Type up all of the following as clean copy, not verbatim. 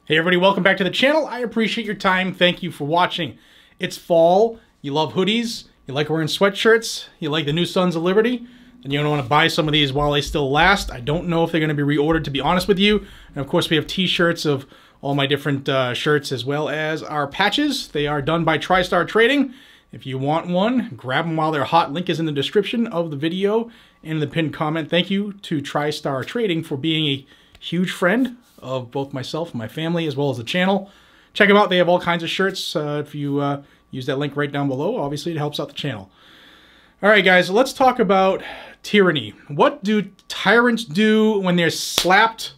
Hey everybody, welcome back to the channel. I appreciate your time. Thank you for watching. It's fall. You love hoodies. You like wearing sweatshirts. You like the new Sons of Liberty. And you don't want to buy some of these while they still last. I don't know if they're going to be reordered, to be honest with you. And of course, we have t-shirts of all my different shirts, as well as our patches. They are done by TriStar Trading. If you want one, grab them while they're hot. Link is in the description of the video and the pinned comment. Thank you to TriStar Trading for being a huge friend of both myself and my family, as well as the channel. Check them out. They have all kinds of shirts. If you use that link right down below, obviously it helps out the channel. All right, guys, let's talk about tyranny. What do tyrants do when they're slapped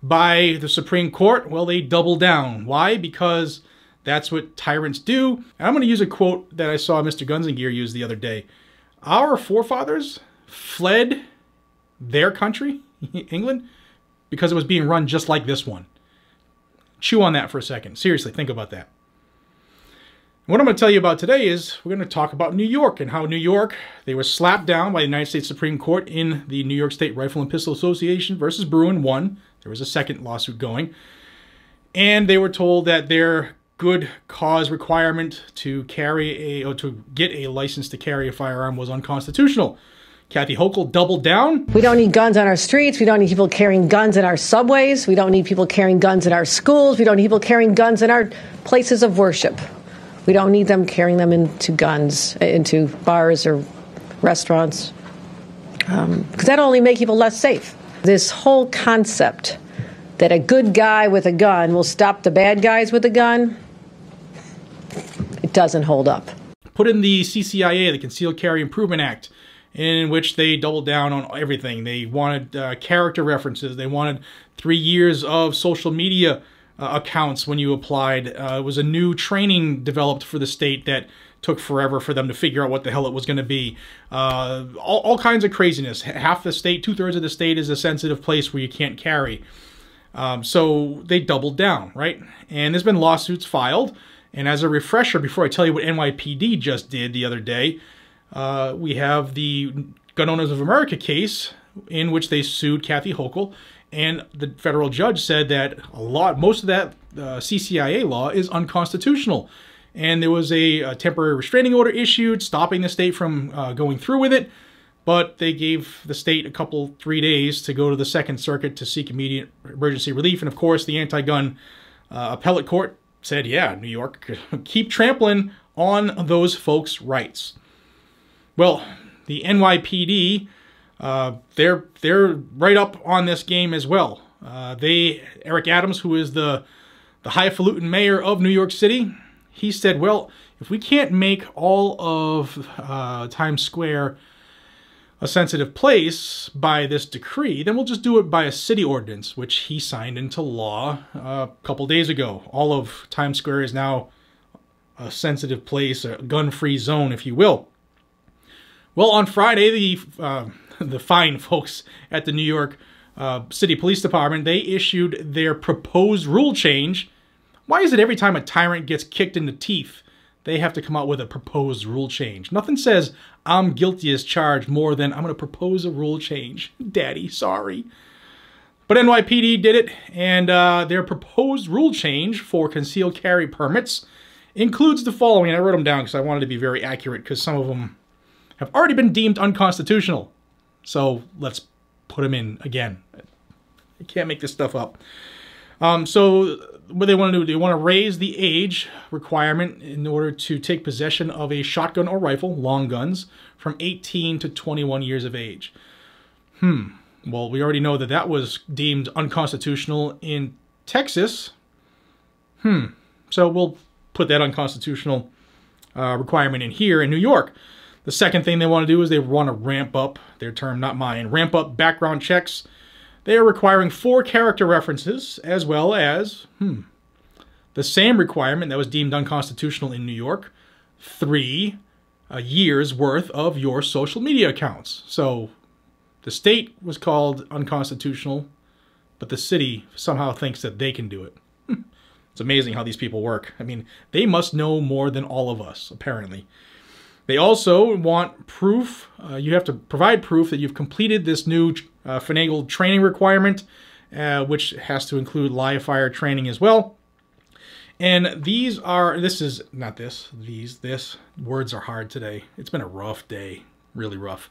by the Supreme Court? Well, they double down. Why? Because that's what tyrants do. And I'm going to use a quote that I saw Mr. Guns and Gear use the other day. Our forefathers fled their country, England, because it was being run just like this one. Chew on that for a second. Seriously, think about that. What I'm going to tell you about today is we're going to talk about New York and how New York, they were slapped down by the United States Supreme Court in the New York State Rifle and Pistol Association versus Bruen won. There was a second lawsuit going. And they were told that their good cause requirement to carry or to get a license to carry a firearm was unconstitutional. Kathy Hochul doubled down. We don't need guns on our streets. We don't need people carrying guns in our subways. We don't need people carrying guns in our schools. We don't need people carrying guns in our places of worship. We don't need them carrying them into bars or restaurants, because that'll only make people less safe. This whole concept that a good guy with a gun will stop the bad guys with a gun, it doesn't hold up. Put in the CCIA, the Concealed Carry Improvement Act, in which they doubled down on everything. They wanted character references. They wanted 3 years of social media accounts when you applied. It was a new training developed for the state that took forever for them to figure out what the hell it was going to be. All kinds of craziness. Half the state, 2/3 of the state is a sensitive place where you can't carry. So they doubled down, right? And there's been lawsuits filed. And as a refresher, before I tell you what NYPD just did the other day, we have the Gun Owners of America case in which they sued Kathy Hochul, and the federal judge said that most of that CCIA law is unconstitutional. And there was a temporary restraining order issued, stopping the state from going through with it, but they gave the state 3 days to go to the Second Circuit to seek immediate emergency relief. And of course, the anti-gun appellate court said, yeah, New York, keep trampling on those folks' rights. Well, the NYPD, they're right up on this game as well. Eric Adams, who is the highfalutin mayor of New York City, he said, well, if we can't make all of Times Square a sensitive place by this decree, then we'll just do it by a city ordinance, which he signed into law a couple days ago. All of Times Square is now a sensitive place, a gun-free zone, if you will. Well, on Friday, the fine folks at the New York City Police Department, they issued their proposed rule change. Why is it every time a tyrant gets kicked in the teeth, they have to come out with a proposed rule change? Nothing says I'm guilty as charged more than I'm going to propose a rule change. Daddy, sorry. But NYPD did it, and their proposed rule change for concealed carry permits includes the following. And I wrote them down because I wanted to be very accurate, because some of them have already been deemed unconstitutional. So let's put them in again. You can't make this stuff up. So what they want to do, they want to raise the age requirement in order to take possession of a shotgun or rifle, long guns, from 18 to 21 years of age. Well, we already know that that was deemed unconstitutional in Texas. So we'll put that unconstitutional requirement in here in New York. The second thing they want to do is they want to ramp up, their term, not mine, ramp up background checks. They are requiring 4 character references, as well as, the same requirement that was deemed unconstitutional in New York, 3 years worth of your social media accounts. So the state was called unconstitutional, but the city somehow thinks that they can do it. It's amazing how these people work. I mean, they must know more than all of us, apparently. They also want proof. You have to provide proof that you've completed this new finagled training requirement, which has to include live fire training as well. And these words are hard today. It's been a rough day, really rough.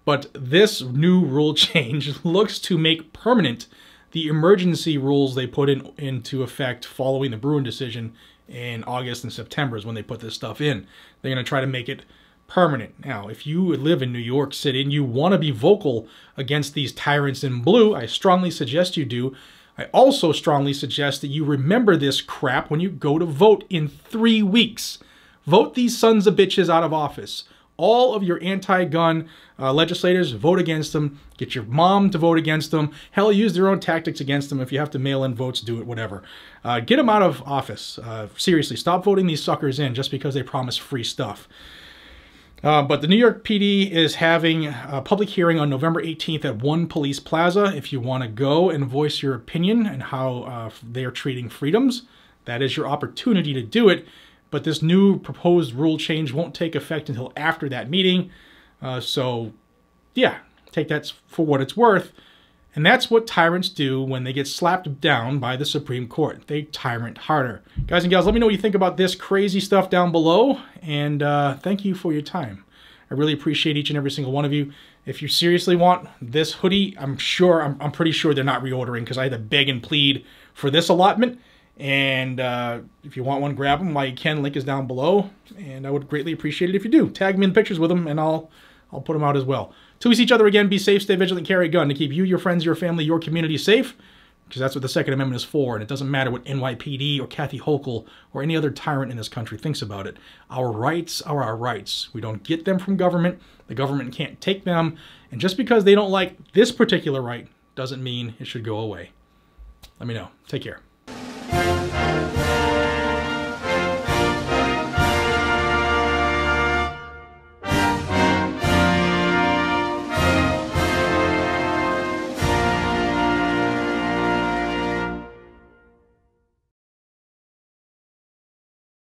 But this new rule change looks to make permanent the emergency rules they put into effect following the Bruen decision in August and September is when they put this stuff in. They're going to try to make it permanent. Now, if you live in New York City and you want to be vocal against these tyrants in blue, I strongly suggest you do. I also strongly suggest that you remember this crap when you go to vote in 3 weeks. Vote these sons of bitches out of office. All of your anti-gun legislators, vote against them. Get your mom to vote against them. Hell, use their own tactics against them. If you have to mail in votes, do it, whatever. Get them out of office. Seriously, stop voting these suckers in just because they promise free stuff. But the New York PD is having a public hearing on November 18th at One Police Plaza. If you want to go and voice your opinion and how they are treating freedoms, that is your opportunity to do it. But this new proposed rule change won't take effect until after that meeting. So, yeah, take that for what it's worth. And that's what tyrants do when they get slapped down by the Supreme Court. They tyrant harder. Guys and gals, let me know what you think about this crazy stuff down below. And thank you for your time. I really appreciate each and every single one of you. If you seriously want this hoodie, I'm pretty sure they're not reordering because I had to beg and plead for this allotment. And if you want one, grab them while you can. Link is down below. And I would greatly appreciate it if you do. Tag me in pictures with them and I'll put them out as well. Till we see each other again, be safe, stay vigilant, carry a gun to keep you, your friends, your family, your community safe. Because that's what the Second Amendment is for. And it doesn't matter what NYPD or Kathy Hochul or any other tyrant in this country thinks about it. Our rights are our rights. We don't get them from government. The government can't take them. And just because they don't like this particular right doesn't mean it should go away. Let me know. Take care.